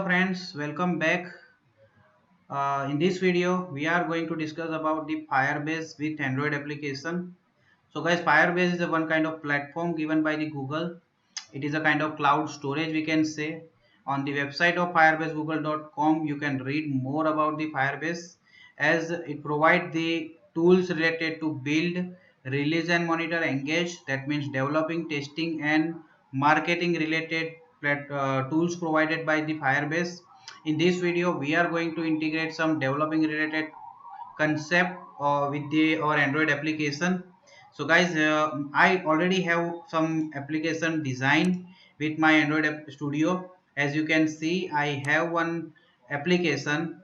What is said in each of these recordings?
friends, welcome back. In this video, we are going to discuss about the Firebase with Android application. So guys, Firebase is a one kind of platform given by the Google. It is a kind of cloud storage we can say. On the website of firebase.google.com, you can read more about the Firebase as it provides the tools related to build, release and monitor engage. That means developing, testing and marketing related tools provided by the Firebase. In this video, we are going to integrate some developing related concept with our Android application. So guys, I already have some application design with my Android App Studio. As you can see, I have one application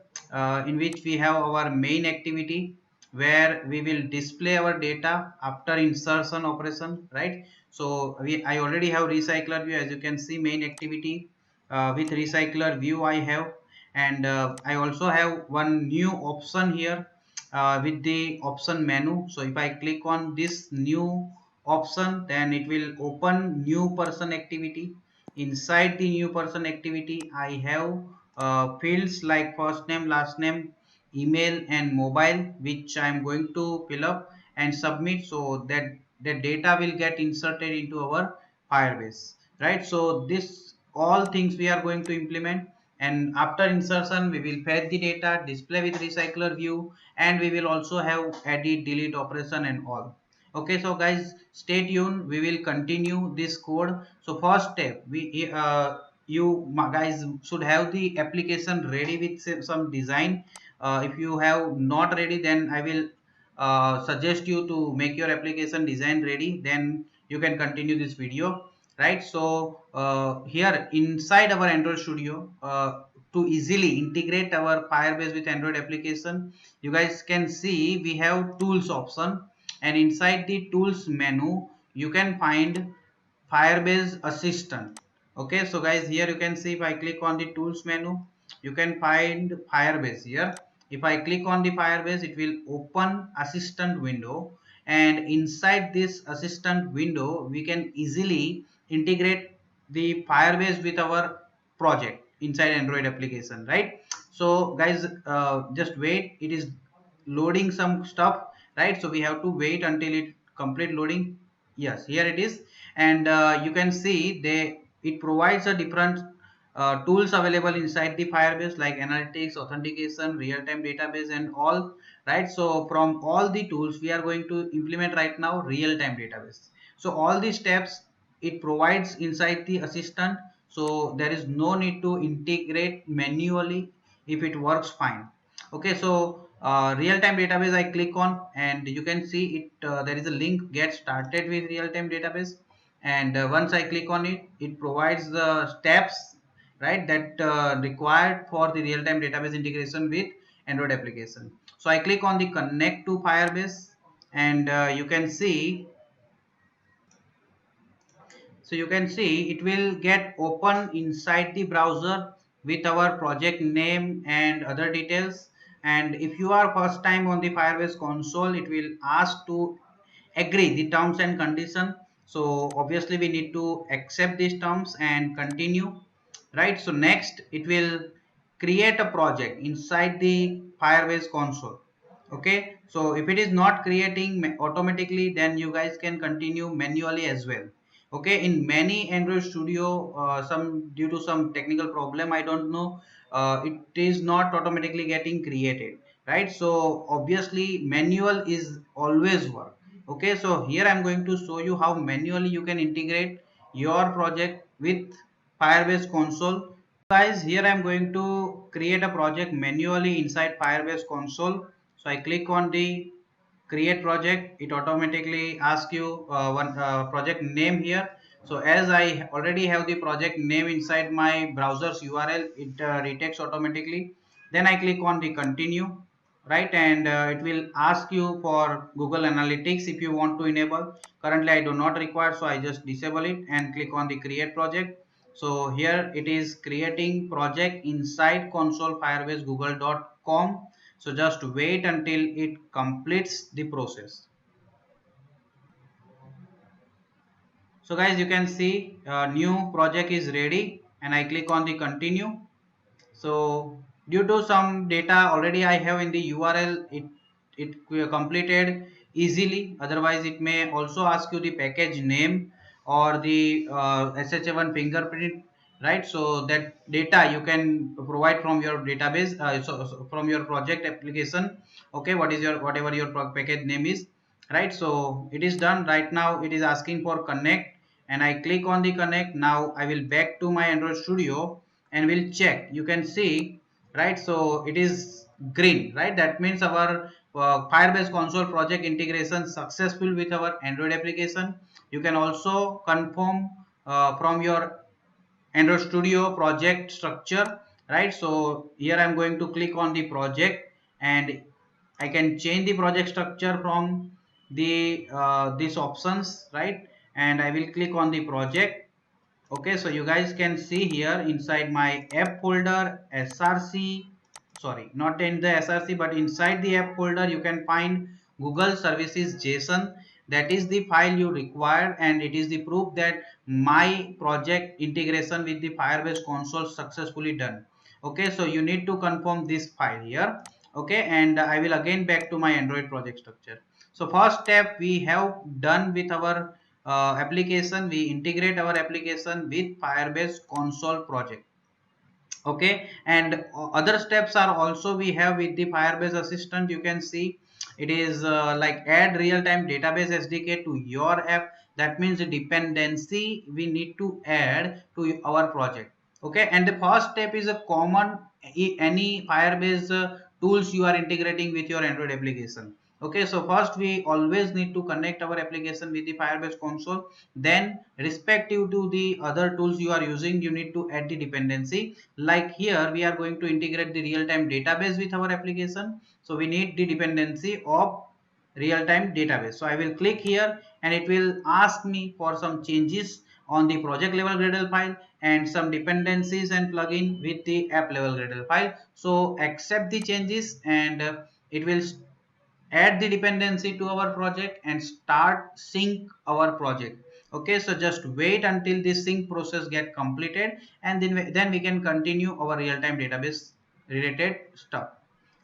in which we have our main activity where we will display our data after insertion operation, right? So I already have recycler view. As you can see, main activity with recycler view I have, and I also have one new option here with the option menu. So if I click on this new option, then it will open new person activity. Inside the new person activity, I have fields like first name, last name, email and mobile, which I am going to fill up and submit, so that the data will get inserted into our Firebase, right? So this all things we are going to implement, and after insertion we will fetch the data, display with recycler view, and we will also have edit, delete operation and all. Okay, so guys, stay tuned, we will continue this code. So first step, you guys should have the application ready with some design. If you have not ready, then I will suggest you to make your application design ready, then you can continue this video, right? So here inside our Android Studio, to easily integrate our Firebase with Android application, you guys can see we have tools option, and inside the tools menu you can find Firebase assistant. Okay, so guys, here you can see if I click on the tools menu, you can find Firebase here. If I click on the Firebase, it will open assistant window, and inside this assistant window we can easily integrate the Firebase with our project inside Android application, right? So guys, just wait, it is loading some stuff, right? So we have to wait until it complete loading. Yes, here it is. And you can see it provides a different tools available inside the Firebase, like analytics, authentication, real-time database and all, right? So from all the tools we are going to implement right now real-time database. So all these steps it provides inside the assistant, so there is no need to integrate manually if it works fine. Okay, so real-time database I click on, and you can see it, there is a link get started with real-time database, and once I click on it, it provides the steps, right, that required for the real-time database integration with Android application. So I click on the connect to Firebase, and you can see, so you can see it will get open inside the browser with our project name and other details. And if you are first time on the Firebase console, it will ask to agree the terms and condition. So obviously we need to accept these terms and continue, right? So next it will create a project inside the Firebase console. Okay, so if it is not creating automatically, then you guys can continue manually as well. Okay, in many Android Studio, some due to some technical problem, I don't know, it is not automatically getting created, right? So obviously manual is always work. Okay, so here I'm going to show you how manually you can integrate your project with Firebase console. Guys, here I'm going to create a project manually inside Firebase console. So I click on the create project, it automatically asks you one project name here. So as I already have the project name inside my browser's URL, it retakes automatically. Then I click on the continue, right, and it will ask you for Google Analytics if you want to enable. Currently I do not require, so I just disable it and click on the create project. So here it is creating project inside console Firebase google.com. So just wait until it completes the process. So guys, you can see new project is ready, and I click on the continue. So due to some data already I have in the URL, it completed easily. Otherwise it may also ask you the package name or the SHA1 fingerprint, right? So that data you can provide from your database, so from your project application. Okay, what is your whatever your package name is, right? So it is done. Right now it is asking for connect, and I click on the connect. Now I will back to my Android Studio and we'll check. You can see, right? So it is green, right? That means our Firebase console project integration successful with our Android application. You can also confirm from your Android Studio project structure, right? So here I'm going to click on the project, and I can change the project structure from the these options, right? And I will click on the project. Okay, so you guys can see here inside my app folder src, sorry, not in the src but inside the app folder you can find Google Services JSON. That is the file you require, and it is the proof that my project integration with the Firebase console successfully done. Okay, so you need to confirm this file here. Okay, and I will again back to my Android project structure. So first step we have done with our application. We integrate our application with Firebase console project. Okay, and other steps are also we have with the Firebase assistant. You can see it is like add real-time database SDK to your app. That means the dependency we need to add to our project. Okay, and the first step is a common any Firebase tools you are integrating with your Android application. Okay, so first we always need to connect our application with the Firebase console. Then respective to the other tools you are using, you need to add the dependency. Like here we are going to integrate the real-time database with our application, so we need the dependency of real-time database. So I will click here and it will ask me for some changes on the project level Gradle file and some dependencies and plugin with the app level Gradle file. So accept the changes, and it will add the dependency to our project and start sync our project. Okay, so just wait until the sync process get completed, and then we can continue our real-time database related stuff.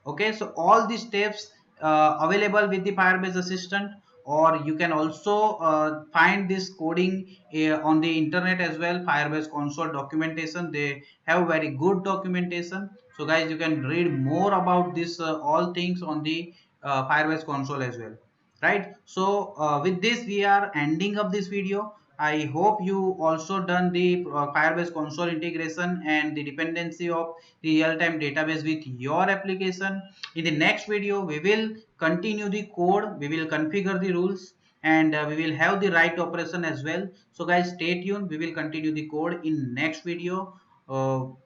Okay, so all these steps available with the Firebase assistant, or you can also find this coding on the internet as well. Firebase console documentation, they have very good documentation. So guys, you can read more about this all things on the Firebase console as well, right? So with this we are ending up this video. I hope you also done the Firebase console integration and the dependency of the real-time database with your application. In the next video we will continue the code, we will configure the rules, and we will have the write operation as well. So guys, stay tuned, we will continue the code in next video.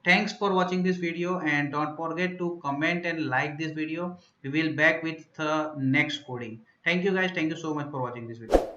Thanks for watching this video, and don't forget to comment and like this video. We will back with next coding. Thank you guys, thank you so much for watching this video.